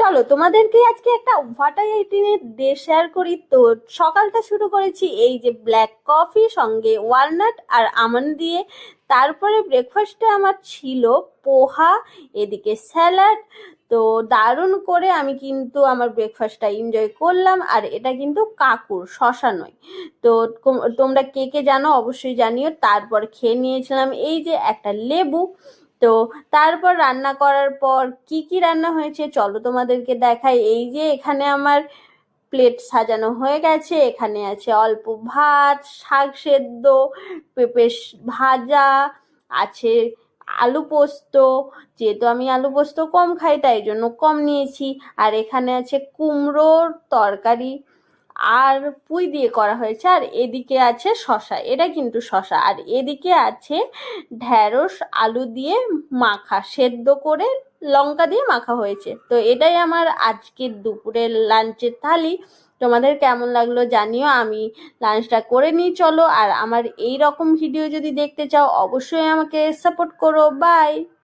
চলো তোমাদেরকে আজকে একটা হোয়াট এইটিনের ডে শেয়ার করি। তো সকালটা শুরু করেছি এই যে ব্ল্যাক কফি সঙ্গে ওয়ালনাট আর আমন্ড দিয়ে। তারপরে ব্রেকফাস্টে আমার ছিল পোহা, এদিকে স্যালাড। তো দারুণ করে আমি কিন্তু আমার ব্রেকফাস্টটা এনজয় করলাম। আর এটা কিন্তু কাকুর, শশা নয়। তো তোমরা কে কে জানো অবশ্যই জানিও। তারপর খেয়ে নিয়েছিলাম এই যে একটা লেবু। তো তারপর রান্না করার পর কি কি রান্না হয়েছে চলো তোমাদেরকে দেখাই। এই যে এখানে আমার প্লেট সাজানো হয়ে গেছে। এখানে আছে অল্প ভাত, শাক সেদ্ধ, পেঁপে ভাজা, আছে আলু পোস্ত। যেহেতু আমি আলু পোস্ত কম খাই তাই জন্য কম নিয়েছি। আর এখানে আছে কুমড়োর তরকারি আর পুঁই দিয়ে করা হয়েছে। আর এদিকে আছে শশা, এটা কিন্তু শশা। আর এদিকে আছে ঢ্যাঁড়স আলু দিয়ে মাখা, সেদ্ধ করে লঙ্কা দিয়ে মাখা হয়েছে। তো এটাই আমার আজকের দুপুরের লাঞ্চের থালি। তোমাদের কেমন লাগলো জানিও। আমি লাঞ্চটা করে নিই চলো। আর আমার এই রকম ভিডিও যদি দেখতে চাও অবশ্যই আমাকে সাপোর্ট করো। বাই।